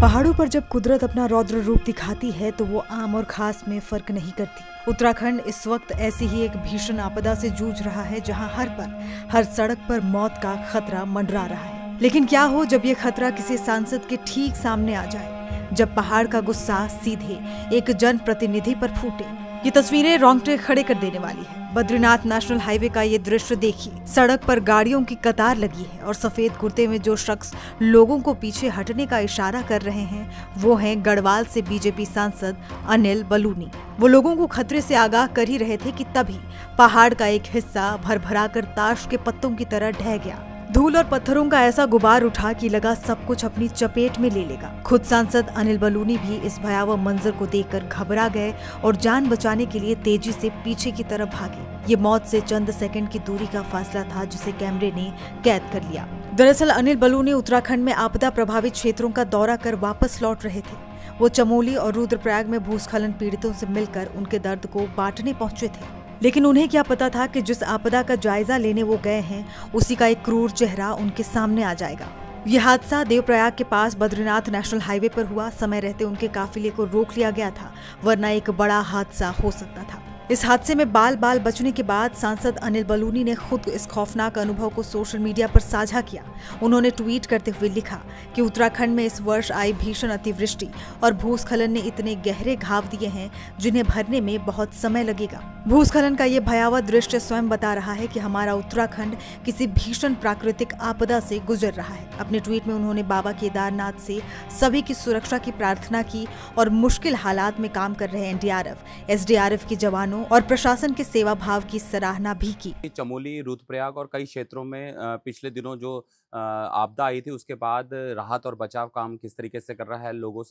पहाड़ों पर जब कुदरत अपना रौद्र रूप दिखाती है तो वो आम और खास में फर्क नहीं करती। उत्तराखंड इस वक्त ऐसी ही एक भीषण आपदा से जूझ रहा है जहां हर पल हर सड़क पर मौत का खतरा मंडरा रहा है। लेकिन क्या हो जब ये खतरा किसी सांसद के ठीक सामने आ जाए, जब पहाड़ का गुस्सा सीधे एक जनप्रतिनिधि पर फूटे। ये तस्वीरें रोंगटे खड़े कर देने वाली है। बद्रीनाथ नेशनल हाईवे का ये दृश्य देखिए। सड़क पर गाड़ियों की कतार लगी है और सफेद कुर्ते में जो शख्स लोगों को पीछे हटने का इशारा कर रहे हैं वो हैं गढ़वाल से बीजेपी सांसद अनिल बलूनी। वो लोगों को खतरे से आगाह कर ही रहे थे कि तभी पहाड़ का एक हिस्सा भरभराकर ताश के पत्तों की तरह ढह गया। धूल और पत्थरों का ऐसा गुबार उठा कि लगा सब कुछ अपनी चपेट में ले लेगा। खुद सांसद अनिल बलूनी भी इस भयावह मंजर को देखकर घबरा गए और जान बचाने के लिए तेजी से पीछे की तरफ भागे। ये मौत से चंद सेकंड की दूरी का फासला था जिसे कैमरे ने कैद कर लिया। दरअसल अनिल बलूनी उत्तराखंड में आपदा प्रभावित क्षेत्रों का दौरा कर वापस लौट रहे थे। वो चमोली और रुद्रप्रयाग में भूस्खलन पीड़ितों से मिलकर उनके दर्द को बांटने पहुंचे थे। लेकिन उन्हें क्या पता था कि जिस आपदा का जायजा लेने वो गए हैं उसी का एक क्रूर चेहरा उनके सामने आ जाएगा। ये हादसा देवप्रयाग के पास बद्रीनाथ नेशनल हाईवे पर हुआ। समय रहते उनके काफिले को रोक लिया गया था, वरना एक बड़ा हादसा हो सकता था। इस हादसे में बाल बाल बचने के बाद सांसद अनिल बलूनी ने खुद इस खौफनाक अनुभव को सोशल मीडिया पर साझा किया। उन्होंने ट्वीट करते हुए लिखा कि उत्तराखंड में इस वर्ष आई भीषण अतिवृष्टि और भूस्खलन ने इतने गहरे घाव दिए हैं जिन्हें भरने में बहुत समय लगेगा। भूस्खलन का ये भयावह दृश्य स्वयं बता रहा है कि हमारा उत्तराखंड किसी भीषण प्राकृतिक आपदा से गुजर रहा है। अपने ट्वीट में उन्होंने बाबा केदारनाथ से सभी की सुरक्षा की प्रार्थना की और मुश्किल हालात में काम कर रहे एनडीआरएफ, एसडीआरएफ के जवानों और प्रशासन के सेवा भाव की सराहना भी की। चमोली, रुद्रप्रयाग और कई क्षेत्रों में पिछले दिनों जो आपदा आई थी उसके बाद राहत और बचाव काम किस तरीके से कर रहा है, लोगों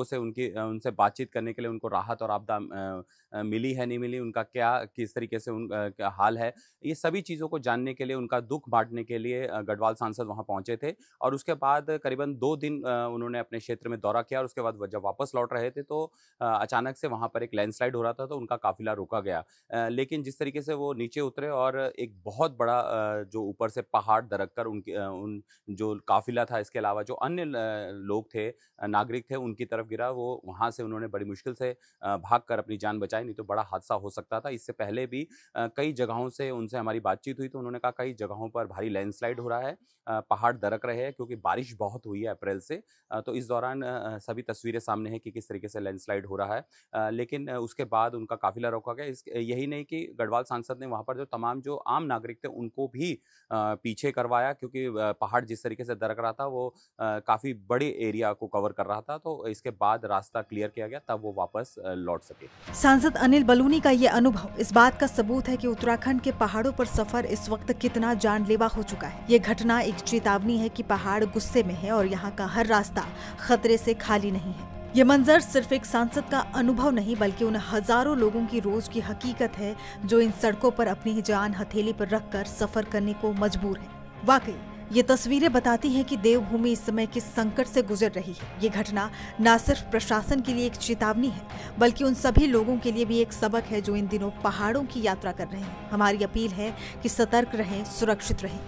से उनसे बातचीत करने के लिए उनको राहत और आपदा मिली है नहीं मिली, उनका क्या किस तरीके से क्या हाल है, ये सभी चीज़ों को जानने के लिए, उनका दुख बांटने के लिए गढ़वाल सांसद वहां पहुंचे थे। और उसके बाद करीबन 2 दिन उन्होंने अपने क्षेत्र में दौरा किया और उसके बाद जब वापस लौट रहे थे तो अचानक से वहां पर एक लैंडस्लाइड हो रहा था तो उनका काफिला रोका गया। लेकिन जिस तरीके से वो नीचे उतरे और एक बहुत बड़ा जो ऊपर से पहाड़ दरक कर उन जो काफिला था, इसके अलावा जो अन्य लोग थे, नागरिक थे, उनकी तरफ गिरा, वो वहां से उन्होंने बड़ी मुश्किल से भागकर अपनी जान बचाई, नहीं तो बड़ा हादसा हो सकता था। इससे पहले भी कई जगहों से उनसे हमारी बातचीत हुई तो उन्होंने कहा कई जगहों पर भारी लैंडस्लाइड हो रहा है, पहाड़ दरक रहे हैं क्योंकि बारिश बहुत हुई है अप्रैल से। तो इस दौरान सभी तस्वीरें सामने हैं कि किस तरीके से लैंडस्लाइड हो रहा है। लेकिन उसके बाद उनका काफिला रोका गया। यही नहीं कि गढ़वाल सांसद ने वहां पर जो तमाम जो आम नागरिक थे उनको भी पीछे करवाया क्योंकि पहाड़ जिस तरीके से दरक रहा था वो काफी बड़े एरिया को कवर कर रहा था। तो इसके बाद रास्ता क्लियर किया गया, तब वो वापस लौट सके। सांसद अनिल बलूनी का ये अनुभव इस बात का सबूत है कि उत्तराखंड के पहाड़ों पर सफर इस वक्त कितना जानलेवा हो चुका है। ये घटना एक चेतावनी है कि पहाड़ गुस्से में है और यहाँ का हर रास्ता खतरे से खाली नहीं है। ये मंजर सिर्फ एक सांसद का अनुभव नहीं बल्कि उन हजारों लोगों की रोज की हकीकत है जो इन सड़कों पर अपनी जान हथेली पर रखकर सफर करने को मजबूर है। वाकई ये तस्वीरें बताती हैं कि देवभूमि इस समय किस संकट से गुजर रही है। ये घटना न सिर्फ प्रशासन के लिए एक चेतावनी है बल्कि उन सभी लोगों के लिए भी एक सबक है जो इन दिनों पहाड़ों की यात्रा कर रहे हैं। हमारी अपील है कि सतर्क रहें, सुरक्षित रहें।